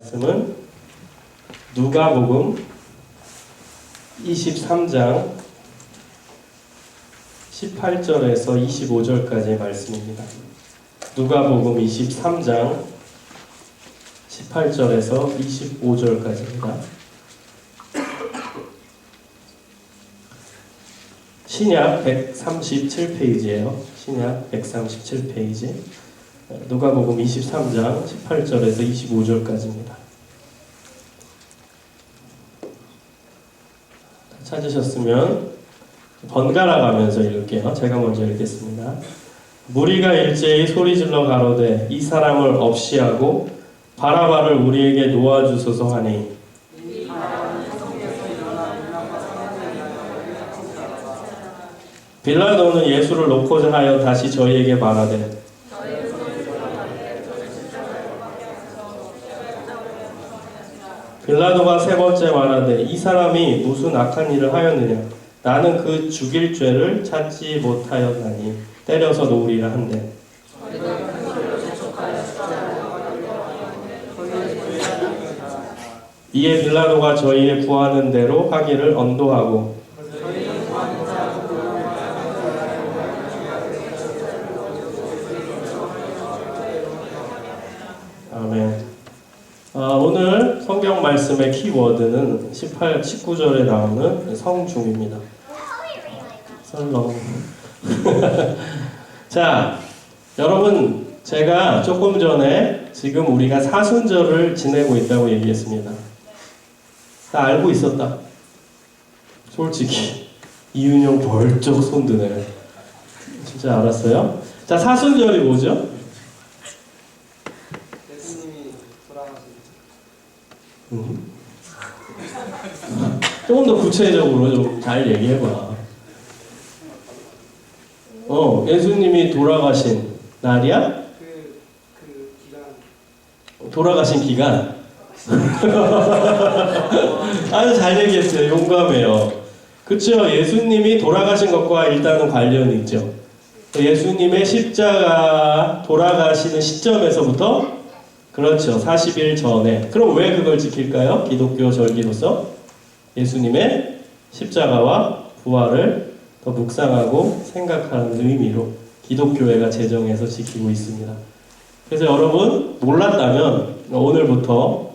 말씀은 누가복음 23장 18절에서 25절까지의 말씀입니다. 누가복음 23장 18절에서 25절까지입니다. 신약 137페이지예요. 신약 137페이지. 누가복음 23장 18절에서 25절까지입니다. 찾으셨으면 번갈아 가면서 읽을게요. 제가 먼저 읽겠습니다. 무리가 일제히 소리질러 가로되 이 사람을 없이하고 바라바를 우리에게 놓아주소서 하니 빌라도는 예수를 놓고자 하여 다시 저희에게 말하되 빌라도가 세 번째 말하되 이 사람이 무슨 악한 일을 하였느냐 나는 그 죽일 죄를 찾지 못하였나니 때려서 놓으리라 한대 이에 빌라도가 저희의 구하는 대로 하기를 언도하고 아멘. 오늘 성경 말씀의 키워드는 19절에 나오는 성중입니다. 설렁. 자, 여러분, 제가 조금 전에 지금 우리가 사순절을 지내고 있다고 얘기했습니다. 다 알고 있었다. 솔직히. 이윤영 벌쩍 손드네. 진짜 알았어요? 자, 사순절이 뭐죠? 조금 더 구체적으로 좀 잘 얘기해봐. 예수님이 돌아가신 날이야? 그 기간. 돌아가신 기간? 아주 잘 얘기했어요. 용감해요. 그쵸? 예수님이 돌아가신 것과 일단은 관련이 있죠. 예수님의 십자가 돌아가시는 시점에서부터 그렇죠. 40일 전에. 그럼 왜 그걸 지킬까요? 기독교 절기로서 예수님의 십자가와 부활을 더 묵상하고 생각하는 의미로 기독교회가 제정해서 지키고 있습니다. 그래서 여러분 몰랐다면 오늘부터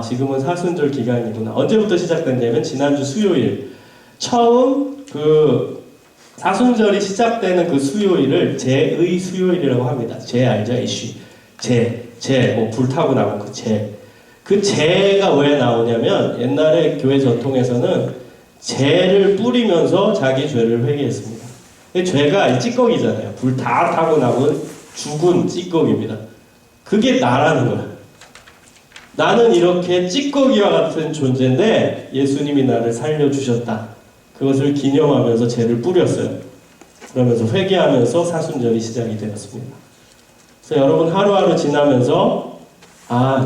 지금은 사순절 기간이구나. 언제부터 시작됐냐면 지난주 수요일 처음 그 사순절이 시작되는 그 수요일을 제의 수요일이라고 합니다. 제 알죠? 이슈. 뭐 불타고 나고 그 제가 왜 나오냐면 옛날에 교회 전통에서는 제를 뿌리면서 자기 죄를 회개했습니다. 죄가 찌꺼기잖아요. 불 다 타고 나면 죽은 찌꺼기입니다. 그게 나라는 거야. 나는 이렇게 찌꺼기와 같은 존재인데 예수님이 나를 살려주셨다. 그것을 기념하면서 죄를 뿌렸어요. 그러면서 회개하면서 사순절이 시작이 되었습니다. 그래서 여러분 하루하루 지나면서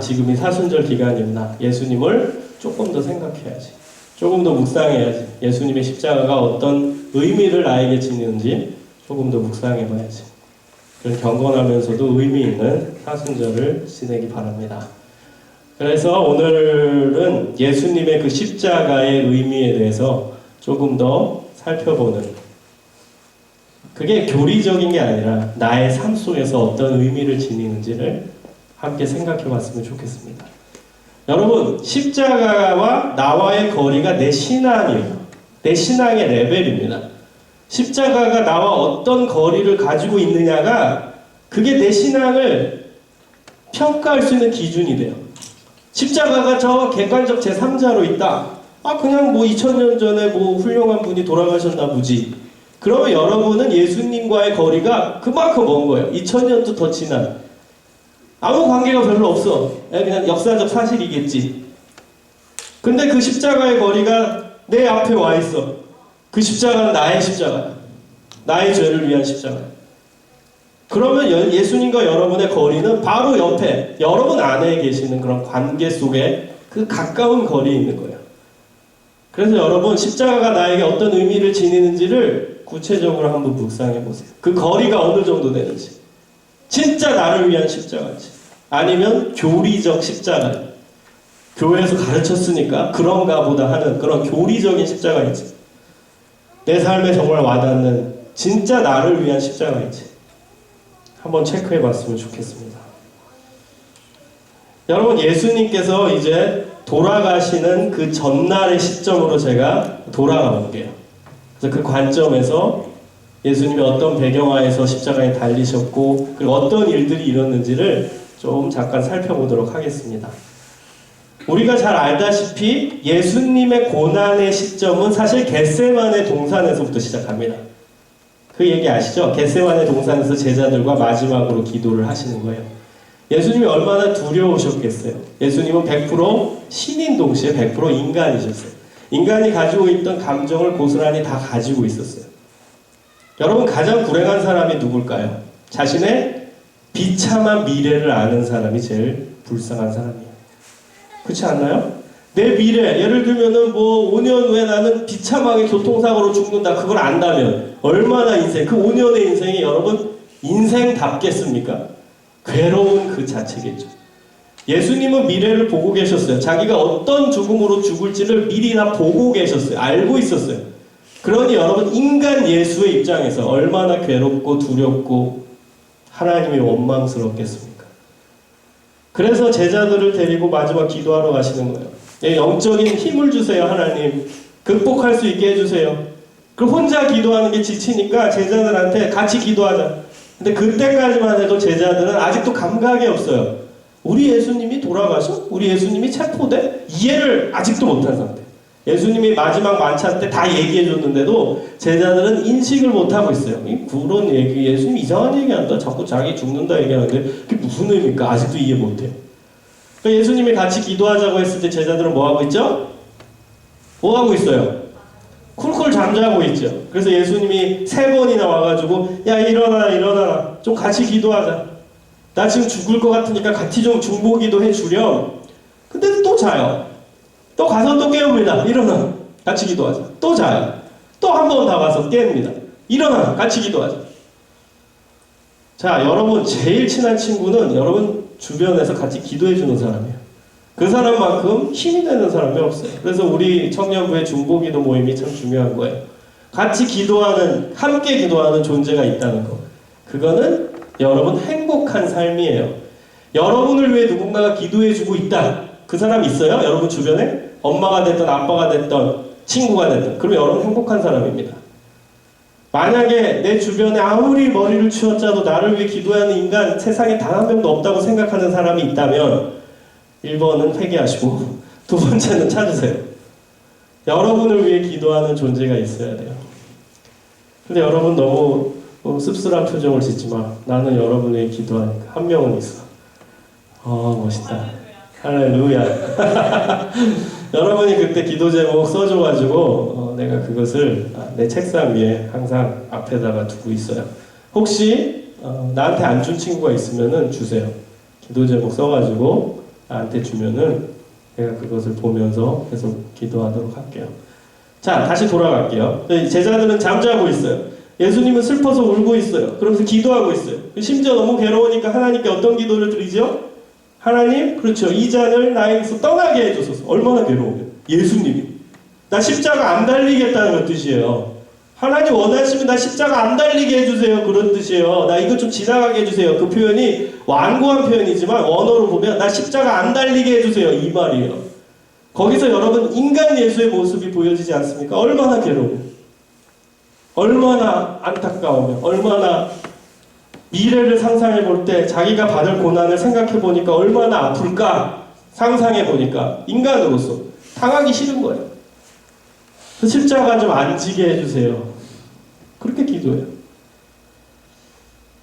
지금이 사순절 기간이구나. 예수님을 조금 더 생각해야지. 조금 더 묵상해야지. 예수님의 십자가가 어떤 의미를 나에게 지니는지 조금 더 묵상해봐야지. 그런 경건하면서도 의미 있는 사순절을 지내기 바랍니다. 그래서 오늘은 예수님의 그 십자가의 의미에 대해서 조금 더 살펴보는 그게 교리적인 게 아니라 나의 삶 속에서 어떤 의미를 지니는지를 함께 생각해 봤으면 좋겠습니다. 여러분, 십자가와 나와의 거리가 내 신앙이에요. 내 신앙의 레벨입니다. 십자가가 나와 어떤 거리를 가지고 있느냐가 그게 내 신앙을 평가할 수 있는 기준이 돼요. 십자가가 저 객관적 제3자로 있다. 그냥 2000년 전에 훌륭한 분이 돌아가셨나 보지. 그러면 여러분은 예수님과의 거리가 그만큼 먼 거예요. 2000년도 더 지난. 아무 관계가 별로 없어. 그냥 역사적 사실이겠지. 근데 그 십자가의 거리가 내 앞에 와 있어. 그 십자가는 나의 십자가야. 나의 죄를 위한 십자가야. 그러면 예수님과 여러분의 거리는 바로 옆에 여러분 안에 계시는 그런 관계 속에 그 가까운 거리에 있는 거예요. 그래서 여러분 십자가가 나에게 어떤 의미를 지니는지를 구체적으로 한번 묵상해 보세요. 그 거리가 어느 정도 되는지. 진짜 나를 위한 십자가인지 아니면 교리적 십자가 교회에서 가르쳤으니까 그런가 보다 하는 그런 교리적인 십자가 있지. 내 삶에 정말 와닿는 진짜 나를 위한 십자가 있지. 한번 체크해 봤으면 좋겠습니다. 여러분, 예수님께서 이제 돌아가시는 그 전날의 시점으로 제가 돌아가 볼게요. 그래서 그 관점에서 예수님이 어떤 배경하에서 십자가에 달리셨고 그리고 어떤 일들이 일어났는지를 좀 잠깐 살펴보도록 하겠습니다. 우리가 잘 알다시피 예수님의 고난의 시점은 사실 겟세마네 동산에서부터 시작합니다. 그 얘기 아시죠? 겟세마네 동산에서 제자들과 마지막으로 기도를 하시는 거예요. 예수님이 얼마나 두려우셨겠어요. 예수님은 100% 신인 동시에 100% 인간이셨어요. 인간이 가지고 있던 감정을 고스란히 다 가지고 있었어요. 여러분, 가장 불행한 사람이 누굴까요? 자신의 비참한 미래를 아는 사람이 제일 불쌍한 사람이에요. 그렇지 않나요? 내 미래, 예를 들면은 5년 후에 나는 비참하게 교통사고로 죽는다. 그걸 안다면 얼마나 그 5년의 인생이 여러분 인생답겠습니까? 괴로운 그 자체겠죠. 예수님은 미래를 보고 계셨어요. 자기가 어떤 죽음으로 죽을지를 미리 다 보고 계셨어요. 알고 있었어요. 그러니 여러분, 인간 예수의 입장에서 얼마나 괴롭고 두렵고 하나님이 원망스럽겠습니까? 그래서 제자들을 데리고 마지막 기도하러 가시는 거예요. 영적인 힘을 주세요, 하나님. 극복할 수 있게 해주세요. 그 혼자 기도하는 게 지치니까 제자들한테 같이 기도하자. 근데 그때까지만 해도 제자들은 아직도 감각이 없어요. 우리 예수님이 돌아가셔? 우리 예수님이 체포돼? 이해를 아직도 못한 상태. 예수님이 마지막 만찬 때 다 얘기해 줬는데도 제자들은 인식을 못하고 있어요. 그런 얘기, 예수님 이상한 얘기한다. 자꾸 자기 죽는다 얘기하는데 그게 무슨 의미입니까? 아직도 이해 못해요. 그러니까 예수님이 같이 기도하자고 했을 때 제자들은 뭐 하고 있죠? 뭐 하고 있어요? 쿨쿨 잠자고 있죠. 그래서 예수님이 3번이나 와가지고 야, 일어나라. 좀 같이 기도하자. 나 지금 죽을 것 같으니까 같이 좀 중보기도 해주렴. 근데 또 자요. 또 가서 또 깨웁니다. 일어나. 같이 기도하자. 또 자요. 또 한 번 더 가서 깨웁니다. 일어나. 같이 기도하자. 자, 여러분, 제일 친한 친구는 여러분 주변에서 같이 기도해주는 사람이에요. 그 사람만큼 힘이 되는 사람이 없어요. 그래서 우리 청년부의 중보기도 모임이 참 중요한 거예요. 같이 기도하는, 함께 기도하는 존재가 있다는 거. 그거는 여러분 행복한 삶이에요. 여러분을 위해 누군가가 기도해주고 있다. 그 사람 있어요? 여러분 주변에? 엄마가 됐든 아빠가 됐든 친구가 됐든. 그러면 여러분 행복한 사람입니다. 만약에 내 주변에 아무리 머리를 쥐어짜도 나를 위해 기도하는 인간 세상에 단 한 명도 없다고 생각하는 사람이 있다면 1번은 회개하시고 2번째는 찾으세요. 여러분을 위해 기도하는 존재가 있어야 돼요. 근데 여러분 너무 씁쓸한 표정을 짓지 마. 나는 여러분을 위해 기도하니까. 한 명은 있어. 멋있다. 할렐루야. 여러분이 그때 기도 제목 써줘가지고 내가 그것을 내 책상 위에 항상 앞에다가 두고 있어요. 혹시 나한테 안 준 친구가 있으면은 주세요. 기도 제목 써가지고 나한테 주면은 내가 그것을 보면서 계속 기도하도록 할게요. 자, 다시 돌아갈게요. 제자들은 잠자고 있어요. 예수님은 슬퍼서 울고 있어요. 그러면서 기도하고 있어요. 심지어 너무 괴로우니까 하나님께 어떤 기도를 드리죠? 하나님, 그렇죠. 이 잔을 나에게서 떠나게 해주소서. 얼마나 괴로워요. 예수님이. 나 십자가 안 달리겠다는 뜻이에요. 하나님 원하시면 나 십자가 안 달리게 해주세요. 그런 뜻이에요. 나 이거 좀 지나가게 해주세요. 그 표현이 완고한 표현이지만 원어로 보면 나 십자가 안 달리게 해주세요. 이 말이에요. 거기서 여러분 인간 예수의 모습이 보여지지 않습니까? 얼마나 괴로워요. 얼마나 안타까우며 얼마나 미래를 상상해 볼 때 자기가 받을 고난을 생각해 보니까 얼마나 아플까 상상해 보니까 인간으로서 당하기 싫은 거예요. 십자가 좀 안 지게 해주세요. 그렇게 기도해요.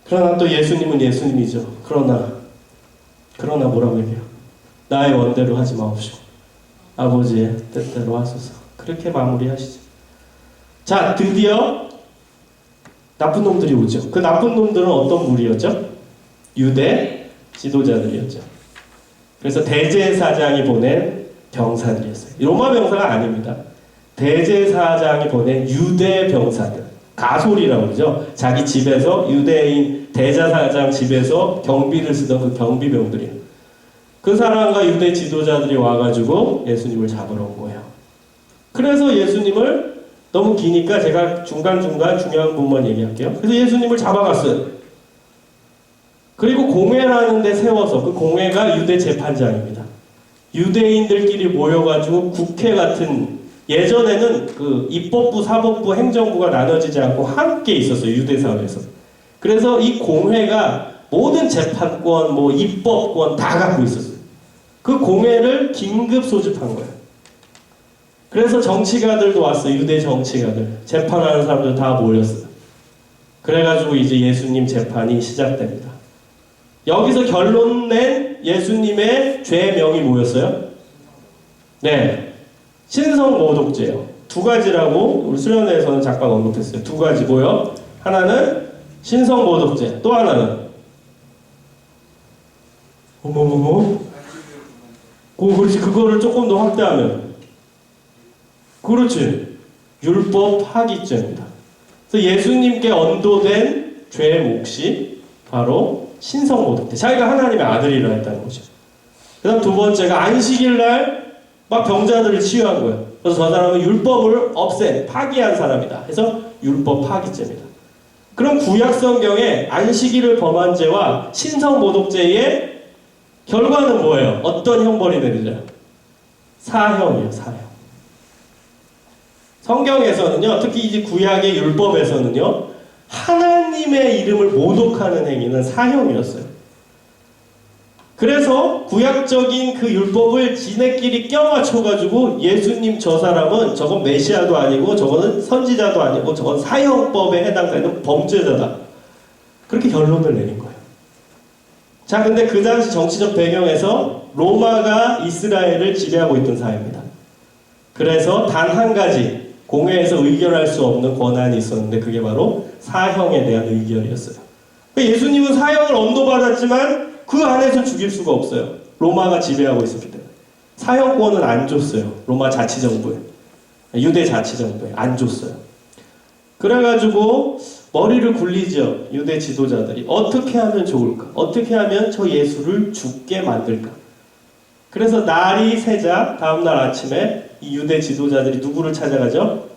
그러나 또 예수님은 예수님이죠. 그러나 뭐라고 얘기해요? 나의 원대로 하지 마옵시고 아버지의 뜻대로 하소서. 그렇게 마무리하시죠. 자, 드디어 나쁜 놈들이 오죠. 그 나쁜 놈들은 어떤 무리였죠? 유대 지도자들이었죠. 그래서 대제사장이 보낸 병사들이었어요. 로마 병사가 아닙니다. 대제사장이 보낸 유대 병사들, 가솔이라고 그러죠. 자기 집에서 유대인 대제사장 집에서 경비를 쓰던 그 경비병들이에요. 그 사람과 유대 지도자들이 와가지고 예수님을 잡으러 온 거예요. 그래서 예수님을 너무 기니까 제가 중간중간 중요한 부분만 얘기할게요. 그래서 예수님을 잡아갔어요. 그리고 공회라는 데 세워서, 그 공회가 유대 재판장입니다. 유대인들끼리 모여가지고 국회 같은, 예전에는 그 입법부, 사법부, 행정부가 나눠지지 않고 함께 있었어요. 유대사회에서. 그래서 이 공회가 모든 재판권, 뭐 입법권 다 갖고 있었어요. 그 공회를 긴급 소집한 거예요. 그래서 정치가들도 왔어요. 유대 정치가들. 재판하는 사람들 다 모였어요. 그래가지고 이제 예수님 재판이 시작됩니다. 여기서 결론 낸 예수님의 죄명이 뭐였어요? 네. 신성모독죄요. 두 가지라고 우리 수련회에서는 잠깐 언급했어요. 두 가지 뭐요? 하나는 신성모독죄. 또 하나는 그렇지. 그거를 조금 더 확대하면 그렇지. 율법 파기죄입니다. 그래서 예수님께 언도된 죄의 몫이 바로 신성모독죄. 자기가 하나님의 아들이라 했다는 거죠. 그 다음 두 번째가 안식일날 막 병자들을 치유한 거예요. 그래서 저 사람은 율법을 파기한 사람이다. 해서 율법 파기죄입니다. 그럼 구약 성경에 안식일을 범한 죄와 신성모독죄의 결과는 뭐예요? 어떤 형벌이 내리죠? 사형이에요. 사형. 성경에서는요, 특히 이제 구약의 율법에서는요, 하나님의 이름을 모독하는 행위는 사형이었어요. 그래서 구약적인 그 율법을 지네끼리 껴맞춰가지고 예수님 저 사람은 저건 메시아도 아니고 저거는 선지자도 아니고 저건 사형법에 해당되는 범죄자다. 그렇게 결론을 내린 거예요. 자, 근데 그 당시 정치적 배경에서 로마가 이스라엘을 지배하고 있던 사회입니다. 그래서 단 한 가지 공회에서 의결할 수 없는 권한이 있었는데 그게 바로 사형에 대한 의결이었어요. 예수님은 사형을 언도받았지만 그 안에서 죽일 수가 없어요. 로마가 지배하고 있었기 때문에. 사형권은 안 줬어요. 로마 자치정부에. 유대 자치정부에 안 줬어요. 그래가지고 머리를 굴리죠. 유대 지도자들이. 어떻게 하면 좋을까? 어떻게 하면 저 예수를 죽게 만들까? 그래서 날이 새자 다음날 아침에 이 유대 지도자들이 누구를 찾아가죠?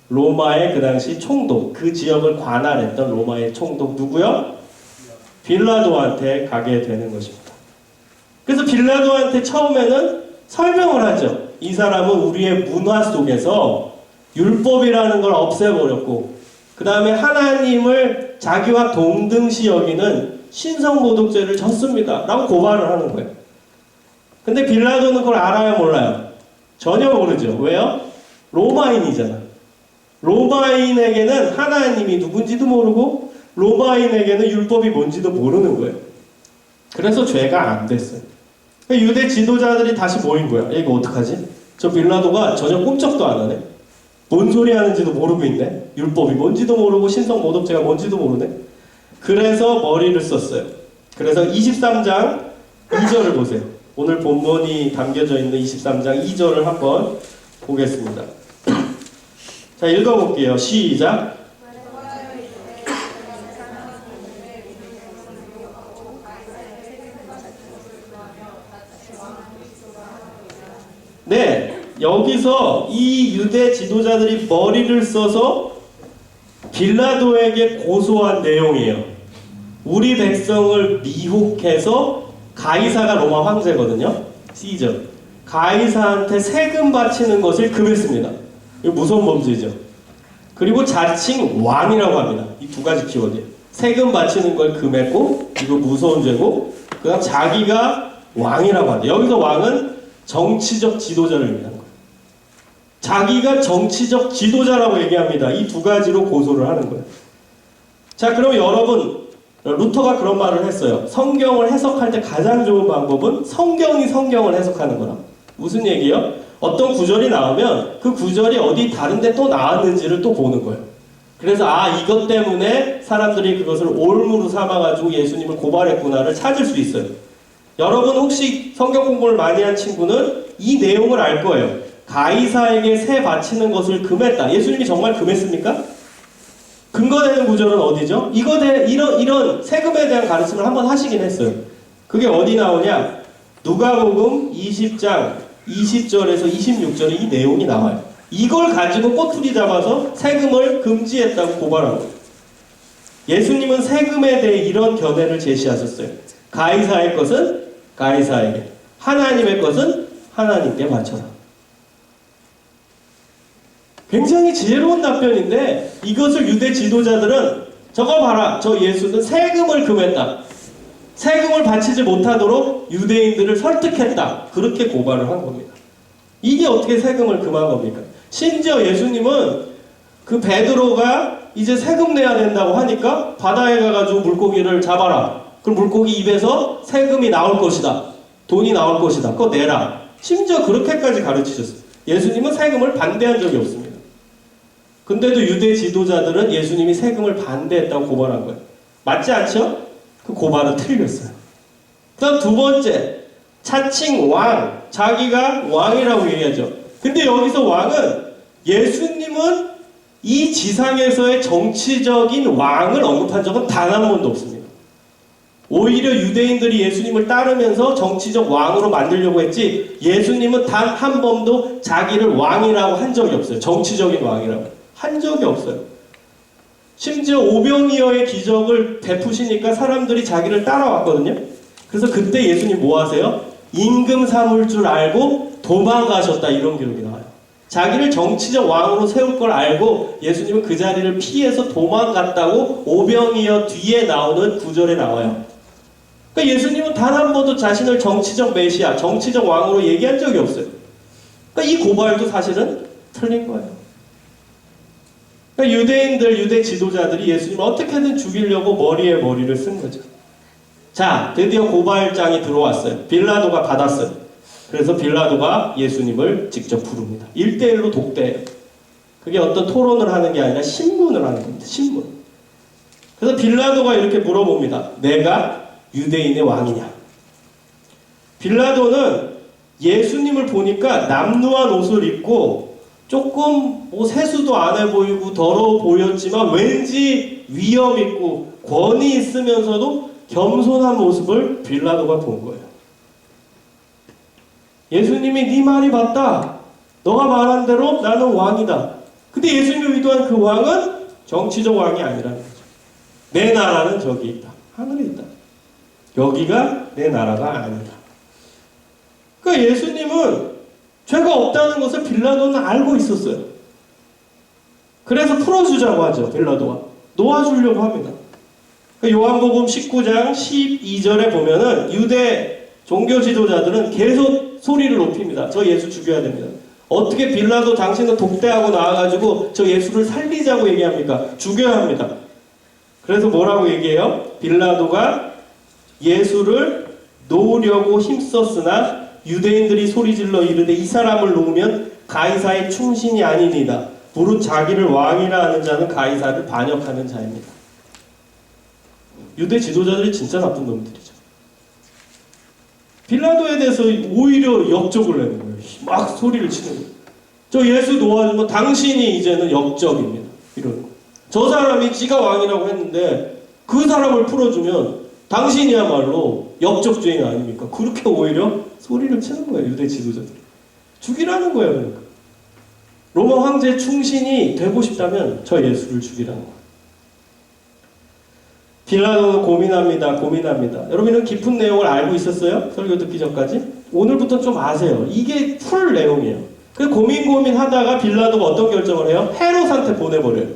로마의 그 당시 총독, 그 지역을 관할했던 로마의 총독 누구요? 빌라도한테 가게 되는 것입니다. 그래서 빌라도한테 처음에는 설명을 하죠. 이 사람은 우리의 문화 속에서 율법이라는 걸 없애버렸고 그 다음에 하나님을 자기와 동등시 여기는 신성모독죄를 졌습니다. 라고 고발을 하는 거예요. 근데 빌라도는 그걸 알아요? 몰라요? 전혀 모르죠. 왜요? 로마인이잖아. 로마인에게는 하나님이 누군지도 모르고 로마인에게는 율법이 뭔지도 모르는 거예요. 그래서 죄가 안 됐어요. 유대 지도자들이 다시 모인 거야. 이거 어떡하지? 저 빌라도가 전혀 꼼짝도 안 하네. 뭔 소리 하는지도 모르고 있네. 율법이 뭔지도 모르고 신성모독죄가 뭔지도 모르네. 그래서 머리를 썼어요. 그래서 23장 2절을 보세요. 오늘 본문이 담겨져 있는 23장 2절을 한번 보겠습니다. 자, 읽어볼게요. 시작. 네, 여기서 이 유대 지도자들이 머리를 써서 빌라도에게 고소한 내용이에요. 우리 백성을 미혹해서 가이사가 로마 황제거든요. 시저. 가이사한테 세금 바치는 것을 금했습니다. 이거 무서운 범죄죠. 그리고 자칭 왕이라고 합니다. 이 두 가지 키워드예요. 세금 바치는 걸 금했고 이거 무서운 죄고 그 다음 자기가 왕이라고 합니다. 여기서 왕은 정치적 지도자를 의미하는 거예요. 자기가 정치적 지도자라고 얘기합니다. 이 두 가지로 고소를 하는 거예요. 자, 그럼 여러분 루터가 그런 말을 했어요. 성경을 해석할 때 가장 좋은 방법은 성경이 성경을 해석하는 거라. 무슨 얘기요? 어떤 구절이 나오면 그 구절이 어디 다른 데 또 나왔는지를 또 보는 거예요. 그래서 이것 때문에 사람들이 그것을 올무로 삼아가지고 예수님을 고발했구나를 찾을 수 있어요. 여러분 혹시 성경 공부를 많이 한 친구는 이 내용을 알 거예요. 가이사에게 세 바치는 것을 금했다. 예수님이 정말 금했습니까? 근거되는 구절은 어디죠? 이런 세금에 대한 가르침을 한번 하시긴 했어요. 그게 어디 나오냐? 누가복음 20장 20절에서 26절에 이 내용이 나와요. 이걸 가지고 꼬투리 잡아서 세금을 금지했다고 고발한 거예요. 예수님은 세금에 대해 이런 견해를 제시하셨어요. 가이사의 것은 가이사에게, 하나님의 것은 하나님께 바쳐라. 굉장히 지혜로운 답변인데 이것을 유대 지도자들은 저거 봐라, 저 예수는 세금을 금했다, 세금을 바치지 못하도록 유대인들을 설득했다, 그렇게 고발을 한 겁니다. 이게 어떻게 세금을 금한 겁니까? 심지어 예수님은 그 베드로가 이제 세금 내야 된다고 하니까 바다에 가가지고 물고기를 잡아라, 그럼 물고기 입에서 세금이 나올 것이다, 돈이 나올 것이다, 그거 내라. 심지어 그렇게까지 가르치셨어요. 예수님은 세금을 반대한 적이 없습니다. 근데도 유대 지도자들은 예수님이 세금을 반대했다고 고발한 거예요. 맞지 않죠? 그 고발은 틀렸어요. 그다음 두 번째, 차칭 왕, 자기가 왕이라고 얘기하죠. 근데 여기서 왕은, 예수님은 이 지상에서의 정치적인 왕을 언급한 적은 단 한 번도 없습니다. 오히려 유대인들이 예수님을 따르면서 정치적 왕으로 만들려고 했지, 예수님은 단 한 번도 자기를 왕이라고 한 적이 없어요. 정치적인 왕이라고 한 적이 없어요. 심지어 오병이어의 기적을 베푸시니까 사람들이 자기를 따라왔거든요. 그래서 그때 예수님 뭐 하세요? 임금 삼을 줄 알고 도망가셨다, 이런 기록이 나와요. 자기를 정치적 왕으로 세울 걸 알고 예수님은 그 자리를 피해서 도망갔다고 오병이어 뒤에 나오는 구절에 나와요. 그러니까 예수님은 단 한 번도 자신을 정치적 메시아, 정치적 왕으로 얘기한 적이 없어요. 그러니까 이 고발도 사실은 틀린 거예요. 그러니까 유대인들, 유대 지도자들이 예수님을 어떻게든 죽이려고 머리에 머리를 쓴 거죠. 자, 드디어 고발장이 들어왔어요. 빌라도가 받았어요. 그래서 빌라도가 예수님을 직접 부릅니다. 1대1로 독대해요. 그게 어떤 토론을 하는 게 아니라 신문을 하는 겁니다. 신문. 그래서 빌라도가 이렇게 물어봅니다. 내가 유대인의 왕이냐? 빌라도는 예수님을 보니까 남루한 옷을 입고 조금 세수도 안 해 보이고 더러워 보였지만 왠지 위험 있고 권위 있으면서도 겸손한 모습을 빌라도가 본 거예요. 예수님이 네 말이 맞다, 너가 말한 대로 나는 왕이다. 근데 예수님이 의도한 그 왕은 정치적 왕이 아니라는 거죠. 내 나라는 저기 있다, 하늘에 있다. 여기가 내 나라가 아니다. 그러니까 예수님은 죄가 없다는 것을 빌라도는 알고 있었어요. 그래서 풀어주자고 하죠. 빌라도가 놓아주려고 합니다. 요한복음 19장 12절에 보면은 유대 종교 지도자들은 계속 소리를 높입니다. 저 예수 죽여야 됩니다. 어떻게 빌라도 당신은 독대하고 나와가지고 저 예수를 살리자고 얘기합니까? 죽여야 합니다. 그래서 뭐라고 얘기해요? 빌라도가 예수를 놓으려고 힘썼으나 유대인들이 소리질러 이르되 이 사람을 놓으면 가이사의 충신이 아니니이다. 무릇 자기를 왕이라 하는 자는 가이사를 반역하는 자입니다. 유대 지도자들이 진짜 나쁜 놈들이죠. 빌라도에 대해서 오히려 역적을 내는 거예요. 막 소리를 치는 거예요. 저 예수 놓아주면 당신이 이제는 역적입니다, 이러는 거예요. 저 사람이 지가 왕이라고 했는데 그 사람을 풀어주면 당신이야말로 역적죄인 아닙니까? 그렇게 오히려 소리를 치는 거예요, 유대 지도자들이. 죽이라는 거예요, 그러니까. 로마 황제 충신이 되고 싶다면 저 예수를 죽이라는 거예요. 빌라도는 고민합니다. 여러분은 깊은 내용을 알고 있었어요? 설교 듣기 전까지? 오늘부터 좀 아세요. 이게 풀 내용이에요. 그 고민하다가 빌라도가 어떤 결정을 해요? 헤롯한테 보내버려요.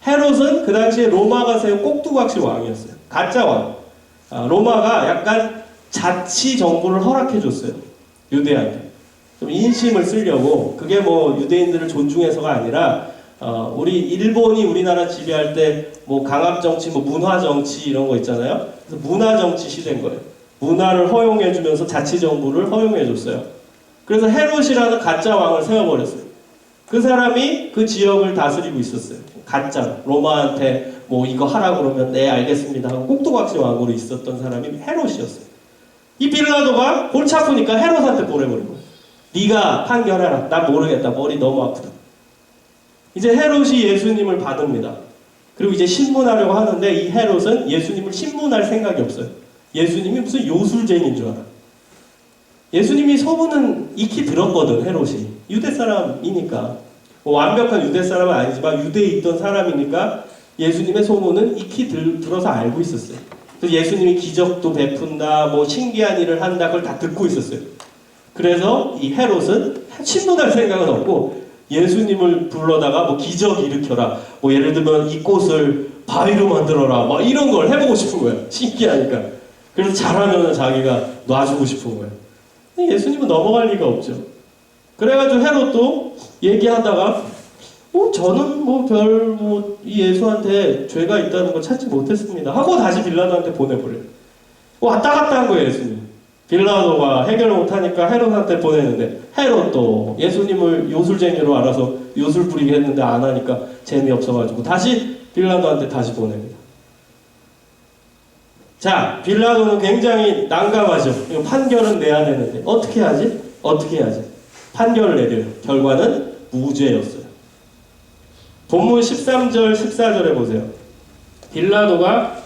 헤롯은 그 당시에 로마가 세운 꼭두각시 왕이었어요. 가짜 왕. 로마가 약간 자치 정부를 허락해줬어요. 유대한테. 좀 인심을 쓰려고. 그게 뭐 유대인들을 존중해서가 아니라 우리 일본이 우리나라 지배할 때 뭐 강압정치, 뭐 문화정치 이런 거 있잖아요. 그래서 문화정치 시대인 거예요. 문화를 허용해주면서 자치정부를 허용해줬어요. 그래서 헤롯이라는 가짜 왕을 세워버렸어요. 그 사람이 그 지역을 다스리고 있었어요. 가짜. 로마한테 뭐 이거 하라 그러면 네 알겠습니다 하고 꼭두각시 왕으로 있었던 사람이 헤롯이었어요. 이 빌라도가 골치 아프니까 헤롯한테 보내버린 거예요. 네가 판결해라. 난 모르겠다. 머리 너무 아프다. 이제 헤롯이 예수님을 받습니다. 그리고 이제 신문하려고 하는데 이 헤롯은 예수님을 신문할 생각이 없어요. 예수님이 무슨 요술쟁이인 줄 알아요. 예수님이 소문은 익히 들었거든, 헤롯이. 유대 사람이니까. 뭐 완벽한 유대 사람은 아니지만 유대에 있던 사람이니까 예수님의 소문은 익히 들어서 알고 있었어요. 그래서 예수님이 기적도 베푼다, 뭐 신기한 일을 한다, 그걸 다 듣고 있었어요. 그래서 이 헤롯은 신문할 생각은 없고 예수님을 불러다가 뭐 기적 일으켜라, 뭐 예를 들면 이 꽃을 바위로 만들어라, 막 이런 걸 해보고 싶은 거예요. 신기하니까. 그래서 잘하면 자기가 놔주고 싶은 거예요. 예수님은 넘어갈 리가 없죠. 그래가지고 헤롯도 얘기하다가 저는 이 예수한테 죄가 있다는 거 찾지 못했습니다 하고 다시 빌라도한테 보내버려요. 왔다 갔다 한 거예요, 예수님. 빌라도가 해결을 못하니까 헤롯한테 보내는데 헤롯도 예수님을 요술쟁이로 알아서 요술 부리게 했는데 안 하니까 재미없어가지고 다시 빌라도한테 다시 보냅니다. 자, 빌라도는 굉장히 난감하죠. 이거 판결은 내야 되는데 어떻게 하지? 판결을 내려요. 결과는 무죄였어요. 본문 13절, 14절에 보세요. 빌라도가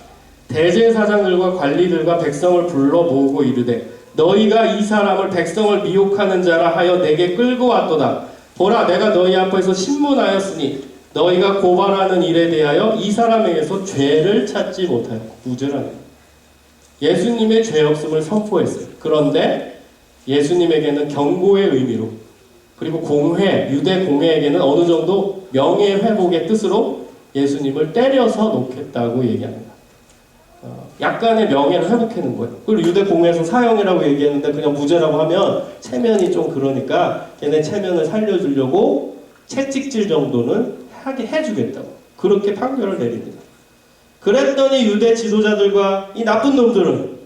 대제사장들과 관리들과 백성을 불러 모으고 이르되 너희가 이 사람을 백성을 미혹하는 자라 하여 내게 끌고 왔도다. 보라, 내가 너희 앞에서 신문하였으니 너희가 고발하는 일에 대하여 이 사람에게서 죄를 찾지 못하였고, 무죄라는 거예요. 예수님의 죄 없음을 선포했어요. 그런데 예수님에게는 경고의 의미로, 그리고 유대 공회에게는 어느 정도 명예회복의 뜻으로 예수님을 때려서 놓겠다고 얘기합니다. 약간의 명예를 회복하는 거예요. 그리고 유대 공회에서 사형이라고 얘기했는데 그냥 무죄라고 하면 체면이 좀 그러니까 걔네 체면을 살려주려고 채찍질 정도는 하게 해주겠다고 그렇게 판결을 내립니다. 그랬더니 유대 지도자들과 이 나쁜 놈들은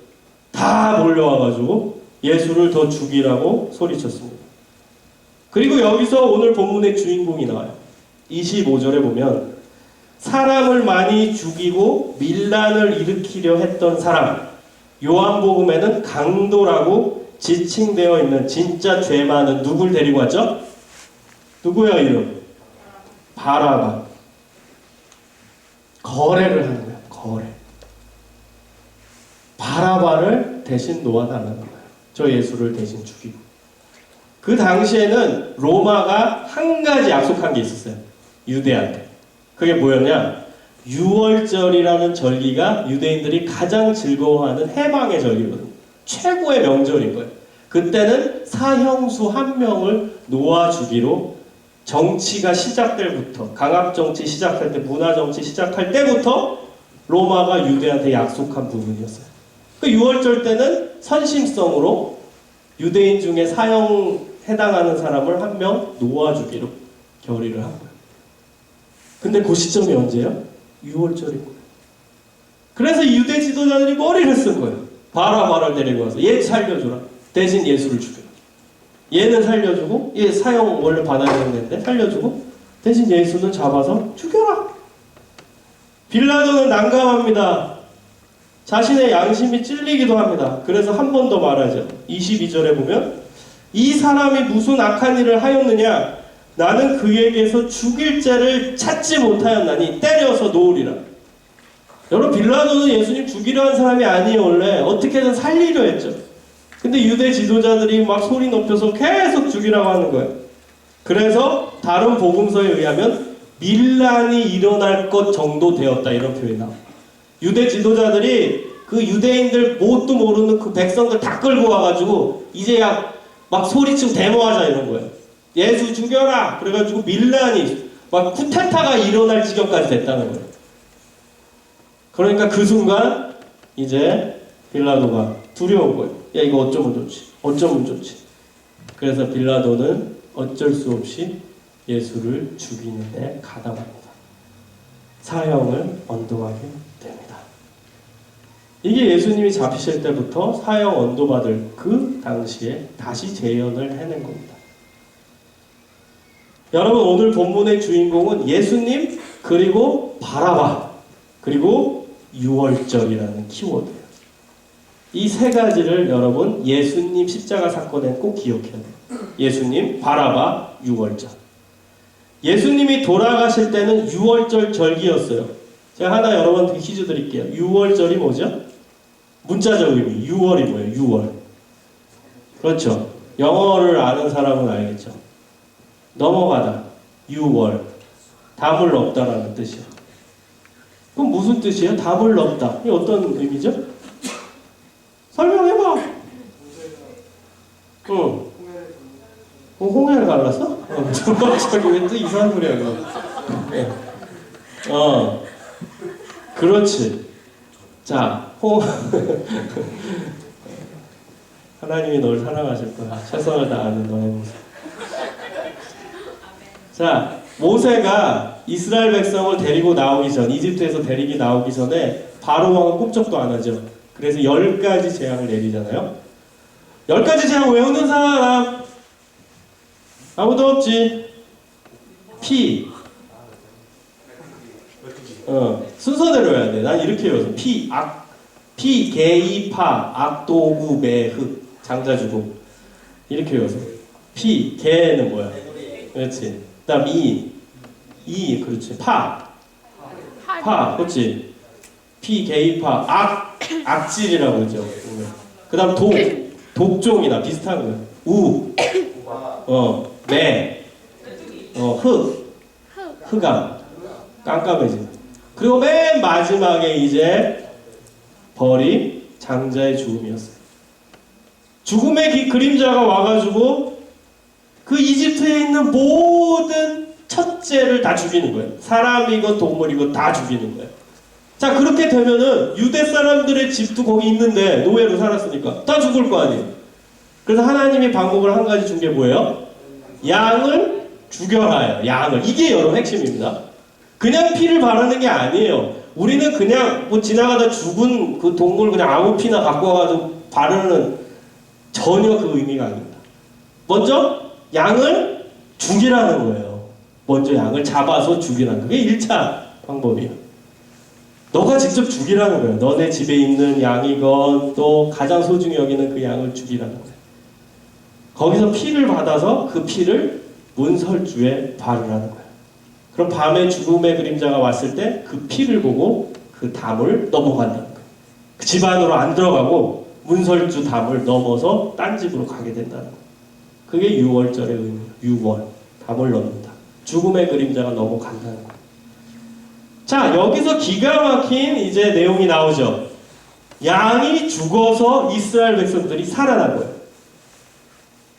다 몰려와가지고 예수를 더 죽이라고 소리쳤습니다. 그리고 여기서 오늘 본문의 주인공이 나와요. 25절에 보면 사람을 많이 죽이고 밀란을 일으키려 했던 사람, 요한복음에는 강도라고 지칭되어 있는 진짜 죄 많은 누굴 데리고 왔죠? 누구야 이름? 바라바. 거래를 하는 거야. 거래. 바라바를 대신 놓아달라는 거예요. 저 예수를 대신 죽이고. 그 당시에는 로마가 한 가지 약속한 게 있었어요. 유대한테. 그게 뭐였냐? 유월절이라는 절기가 유대인들이 가장 즐거워하는 해방의 절기거든요. 최고의 명절인 거예요. 그때는 사형수 한 명을 놓아주기로 정치가 시작될 때부터, 강압정치 시작할 때, 문화정치 시작할 때부터 로마가 유대한테 약속한 부분이었어요. 그 유월절 때는 선심성으로 유대인 중에 사형 해당하는 사람을 한 명 놓아주기로 결의를 한 거예요. 근데 그 시점이 언제예요? 6월절인 거예요. 그래서 유대 지도자들이 머리를 쓴 거예요. 바라바를 데리고 와서 얘 살려주라. 대신 예수를 죽여라. 얘는 살려주고 얘 사형 원래 받아야 되는데 살려주고 대신 예수는 잡아서 죽여라. 빌라도는 난감합니다. 자신의 양심이 찔리기도 합니다. 그래서 한 번 더 말하죠. 22절에 보면 이 사람이 무슨 악한 일을 하였느냐? 나는 그에게서 죽일 죄를 찾지 못하였나니 때려서 놓으리라. 여러분, 빌라도는 예수님 죽이려 한 사람이 아니에요. 원래 어떻게든 살리려 했죠. 근데 유대 지도자들이 막 소리 높여서 계속 죽이라고 하는 거예요. 그래서 다른 복음서에 의하면 밀란이 일어날 것 정도 되었다, 이런 표현이 나와요. 유대 지도자들이 그 유대인들 뭣도 모르는 그 백성들 다 끌고 와가지고 이제야 막 소리치고 데모하자 이런 거예요. 예수 죽여라! 그래가지고 밀란이 막 쿠데타가 일어날 지경까지 됐다는 거예요. 그러니까 그 순간 이제 빌라도가 두려운 거예요. 야, 이거 어쩌면 좋지. 그래서 빌라도는 어쩔 수 없이 예수를 죽이는 데 가담합니다. 사형을 언도하게 됩니다. 이게 예수님이 잡히실 때부터 사형 언도받을 그 당시에 다시 재현을 해낸 겁니다. 여러분, 오늘 본문의 주인공은 예수님, 그리고 바라바, 그리고 유월절이라는 키워드예요. 이 세 가지를 여러분 예수님 십자가 사건에 꼭 기억해야 돼요. 예수님, 바라바, 유월절. 예수님이 돌아가실 때는 유월절 절기였어요. 제가 하나 여러분한테 퀴즈 드릴게요. 유월절이 뭐죠? 문자적 의미, 유월이 뭐예요? 유월. 그렇죠. 영어를 아는 사람은 알겠죠. 넘어가다, 유월, 담을 넘다라는 뜻이에요. 그럼 무슨 뜻이에요? 담을 넘다. 이게 어떤 의미죠? 설명해봐. 응. 홍해를 갈랐어? 저기 왜 또 이상한 소리 하고. 그렇지. 자, 하나님이 널 사랑하실 거야. 최선을 다하는 너의 모습. 자, 모세가 이스라엘 백성을 데리고 나오기 전, 이집트에서 데리고 나오기 전에 바로 왕은 꿈쩍도 안 하죠. 그래서 10가지 재앙을 내리잖아요. 10가지 재앙 외우는 사람 아무도 없지. 피. 순서대로 해야 돼. 난 이렇게 외워서 피, 개이, 파, 악도구, 매흑, 장자주고 이렇게 외워서 피, 개는 뭐야? 그렇지. 그다음 그렇지. 파, 그렇지. 피, 개이, 파, 악질이라고 그러죠. 그다음 독종이나 비슷한 거야. 매, 흑암, 깜깜해지. 그리고 맨 마지막에 이제 벌이 장자의 죽음이었어요. 죽음의 그림자가 와가지고 그 이집트에 있는 모든 첫째를 다 죽이는 거예요. 사람이고 동물이고 다 죽이는 거예요. 자, 그렇게 되면은 유대 사람들의 집도 거기 있는데 노예로 살았으니까 다 죽을 거 아니에요. 그래서 하나님이 방법을 한 가지 준 게 뭐예요? 양을 죽여라요. 양을. 이게 여러분 핵심입니다. 그냥 피를 바르는 게 아니에요. 우리는 그냥 뭐 지나가다 죽은 그 동물 그냥 아무 피나 갖고 와가지고 바르는 전혀 그 의미가 아닙니다. 먼저 양을 죽이라는 거예요. 먼저 양을 잡아서 죽이라는 그게 1차 방법이에요. 너가 직접 죽이라는 거예요. 너네 집에 있는 양이건 또 가장 소중히 여기는 그 양을 죽이라는 거예요. 거기서 피를 받아서 그 피를 문설주에 바르라는 거예요. 그럼 밤에 죽음의 그림자가 왔을 때 그 피를 보고 그 담을 넘어간다는 거예요. 그 집 안으로 안 들어가고 문설주 담을 넘어서 딴 집으로 가게 된다는 거예요. 그게 6월절의 의미예요. 6월. 담을 넘는다. 죽음의 그림자가 넘어간다는 거예요. 자, 여기서 기가 막힌 이제 내용이 나오죠. 양이 죽어서 이스라엘 백성들이 살아난 거예요.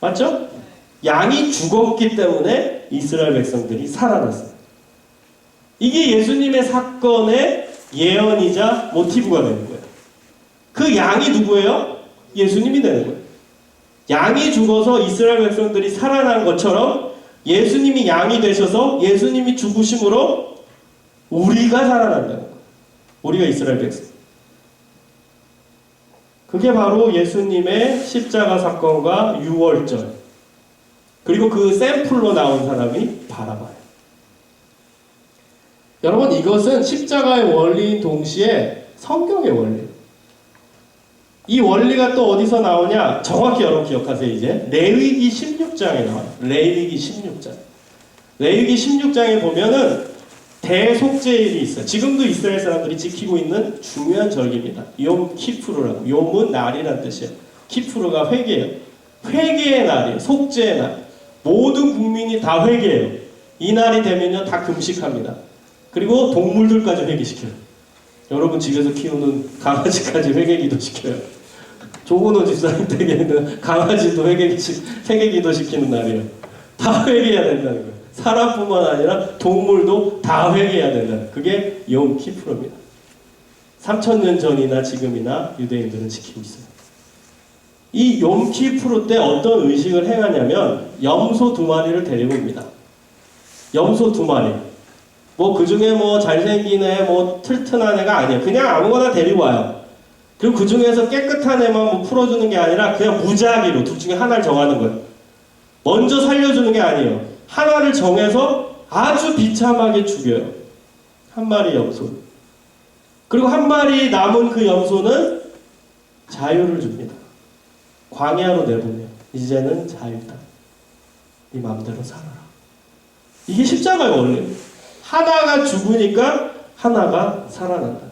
맞죠? 양이 죽었기 때문에 이스라엘 백성들이 살아났어요. 이게 예수님의 사건의 예언이자 모티브가 되는 거예요. 그 양이 누구예요? 예수님이 되는 거예요. 양이 죽어서 이스라엘 백성들이 살아난 것처럼 예수님이 양이 되셔서 예수님이 죽으심으로 우리가 살아난다는 거예요. 우리가 이스라엘 백성. 그게 바로 예수님의 십자가 사건과 유월절. 그리고 그 샘플로 나온 사람이 바라바예요. 여러분, 이것은 십자가의 원리인 동시에 성경의 원리예요. 이 원리가 또 어디서 나오냐? 정확히 여러분 기억하세요. 이제 레위기 16장에 나와요. 레위기 16장. 레위기 16장에 보면은 대속죄일이 있어요. 지금도 이스라엘 사람들이 지키고 있는 중요한 절기입니다. 욤 키푸르라고. 욤은 날이란 뜻이에요. 키푸르가 회개예요. 회개의 날이에요. 속죄의 날. 모든 국민이 다 회개해요. 이 날이 되면요 다 금식합니다. 그리고 동물들까지 회개시켜요. 여러분 집에서 키우는 강아지까지 회개기도 시켜요. 조근호 집사님 댁에는 강아지도 회개기도 시키는 날이에요. 다 회개해야 된다는 거예요. 사람뿐만 아니라 동물도 다 회개해야 된다는 거예요. 그게 욤 키푸르입니다. 3000년 전이나 지금이나 유대인들은 지키고 있어요. 이 욤 키푸르 때 어떤 의식을 행하냐면 염소 2마리를 데리고 옵니다. 염소 2마리. 뭐 그 중에 뭐 잘생긴 애, 뭐 튼튼한 애가 아니에요. 그냥 아무거나 데리고 와요. 그리고 그 중에서 깨끗한 애만 뭐 풀어주는 게 아니라 그냥 무작위로 둘 중에 하나를 정하는 거예요. 먼저 살려주는 게 아니에요. 하나를 정해서 아주 비참하게 죽여요. 한 마리 염소. 그리고 한 마리 남은 그 염소는 자유를 줍니다. 광야로 내보내요. 이제는 자유다. 네 마음대로 살아라. 이게 십자가의 원리예요. 하나가 죽으니까 하나가 살아난다는 거예요.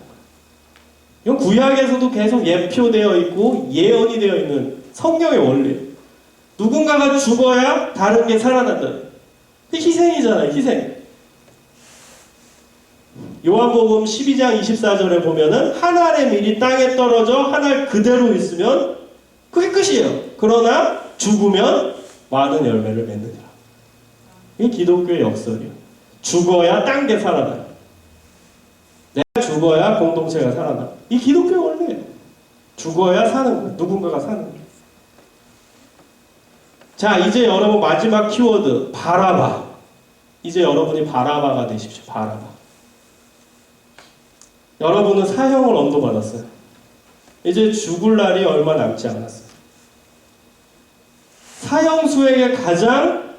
이건 구약에서도 계속 예표되어 있고 예언이 되어 있는 성경의 원리예요. 누군가가 죽어야 다른 게 살아난다. 희생이잖아요. 희생. 요한복음 12장 24절에 보면은 한 알의 밀이 땅에 떨어져 한 알 그대로 있으면 그게 끝이에요. 그러나 죽으면 많은 열매를 맺느니라. 이게 기독교의 역설이에요. 죽어야 딴 게 살아나요. 내가 죽어야 공동체가 살아나. 이 기독교의 원리예요. 죽어야 사는 거예요. 누군가가 사는 거예요. 자, 이제 여러분 마지막 키워드 바라바. 이제 여러분이 바라바가 되십시오. 바라바. 여러분은 사형을 언도받았어요. 이제 죽을 날이 얼마 남지 않았어요. 사형수에게 가장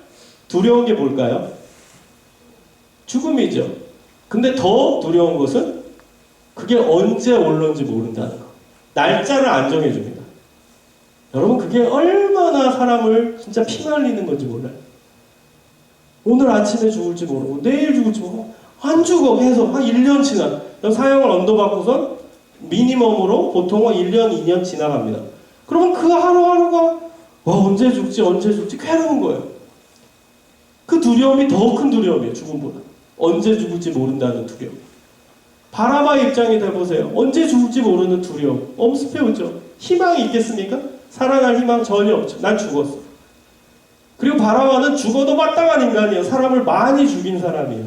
두려운 게 뭘까요? 죽음이죠. 근데 더 두려운 것은 그게 언제 올는지 모른다는 거. 날짜를 안 정해줍니다. 여러분 그게 얼마나 사람을 진짜 피말리는 건지 몰라요. 오늘 아침에 죽을지 모르고 내일 죽을지 모르고 안 죽어 계속 한 1년 지나. 사형을 언도받고선 미니멈으로 보통은 1년, 2년 지나갑니다. 그러면 그 하루하루가 언제 죽지 괴로운 거예요. 그 두려움이 더 큰 두려움이에요. 죽음보다. 언제 죽을지 모른다는 두려움. 바라바 입장이 돼보세요. 언제 죽을지 모르는 두려움. 엄습해오죠. 희망이 있겠습니까? 살아날 희망 전혀 없죠. 난 죽었어. 그리고 바라바는 죽어도 마땅한 인간이에요. 사람을 많이 죽인 사람이에요.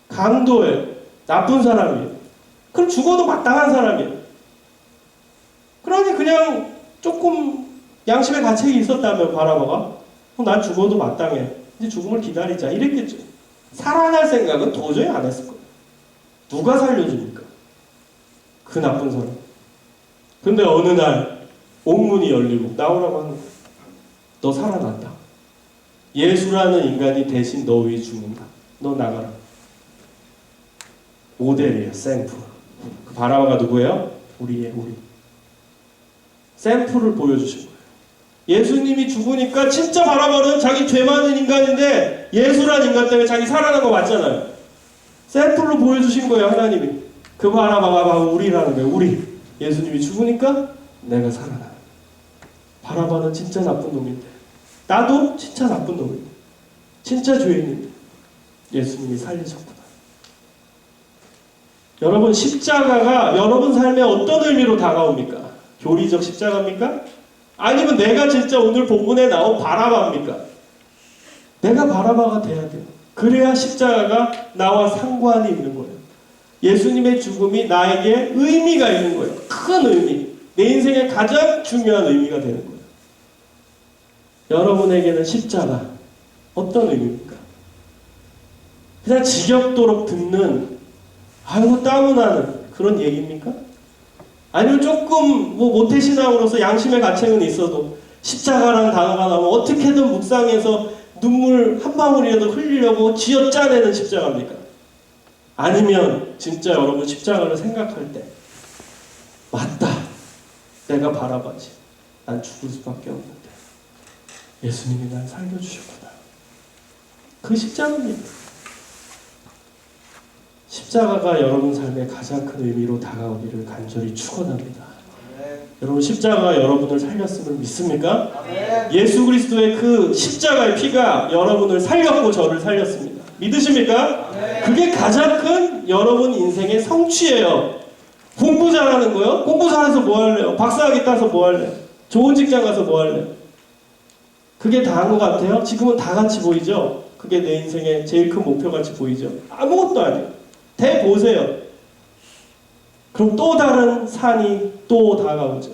강도예요. 나쁜 사람이에요. 그럼 죽어도 마땅한 사람이에요. 그러니 그냥 조금 양심의 가책이 있었다면 바라바가 난 죽어도 마땅해. 이제 죽음을 기다리자. 이랬겠죠. 살아날 생각은 도저히 안 했을 거예요. 누가 살려줍니까? 그 나쁜 사람. 근데 어느 날 옥문이 열리고 나오라고 하는 거예요. 너 살아난다. 예수라는 인간이 대신 너 위해 죽는다. 너 나가라. 모델이에요. 샘플. 그 바라바가 누구예요? 우리. 샘플을 보여주신 거예요. 예수님이 죽으니까 진짜 바라바는 자기 죄 많은 인간인데 예수란 인간 때문에 자기 살아난 거 맞잖아요. 샘플로 보여주신 거예요. 하나님이. 그 바라바가 바로 우리라는 거예요. 우리. 예수님이 죽으니까 내가 살아나. 바라바는 진짜 나쁜 놈인데 나도 진짜 나쁜 놈인데 진짜 죄인인데 예수님이 살리셨구나. 여러분 십자가가 여러분 삶에 어떤 의미로 다가옵니까? 교리적 십자가입니까? 아니면 내가 진짜 오늘 본문에 나온 바라바입니까? 내가 바라바가 돼야 돼요. 그래야 십자가가 나와 상관이 있는 거예요. 예수님의 죽음이 나에게 의미가 있는 거예요. 큰 의미. 내 인생의 가장 중요한 의미가 되는 거예요. 여러분에게는 십자가 어떤 의미입니까? 그냥 지겹도록 듣는 아이고 따분하는 그런 얘기입니까? 아니면 조금 모태신앙으로서 양심의 가책은 있어도 십자가라는 단어가 나오면 어떻게든 묵상해서 눈물 한 방울이라도 흘리려고 쥐어짜내는 십자가입니까? 아니면 진짜 여러분 십자가를 생각할 때 맞다. 내가 바라바지. 난 죽을 수밖에 없는데 예수님이 날 살려주셨구나. 그 십자가입니다. 십자가가 여러분 삶의 가장 큰 의미로 다가오기를 간절히 축원합니다. 여러분 십자가가 여러분을 살렸음을 믿습니까? 예수 그리스도의 그 십자가의 피가 여러분을 살렸고 저를 살렸습니다. 믿으십니까? 그게 가장 큰 여러분 인생의 성취예요. 공부 잘하는 거요? 공부 잘해서 뭐 할래요? 박사학위 따서 뭐 할래요? 좋은 직장 가서 뭐 할래요? 그게 다한 것 같아요? 지금은 다 같이 보이죠? 그게 내 인생의 제일 큰 목표같이 보이죠? 아무것도 아니에요. 대보세요. 그럼 또 다른 산이 또 다가오죠.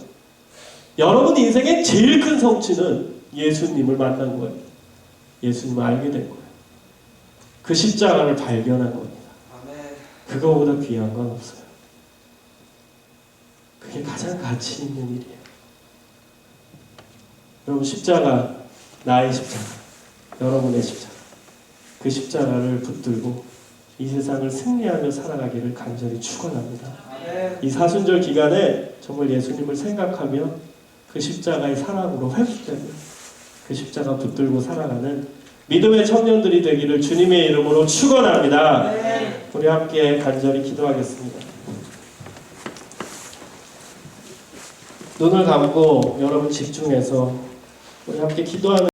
여러분 인생의 제일 큰 성취는 예수님을 만난 거예요. 예수님을 알게 된 거예요. 그 십자가를 발견한 겁니다. 그거보다 귀한 건 없어요. 그게 가장 가치 있는 일이에요. 여러분 십자가, 나의 십자가, 여러분의 십자가, 그 십자가를 붙들고 이 세상을 승리하며 살아가기를 간절히 축원합니다. 이 사순절 기간에 정말 예수님을 생각하며 그 십자가의 사랑으로 회복되며 그 십자가 붙들고 살아가는 믿음의 청년들이 되기를 주님의 이름으로 축원합니다. 우리 함께 간절히 기도하겠습니다. 눈을 감고 여러분 집중해서 우리 함께 기도하는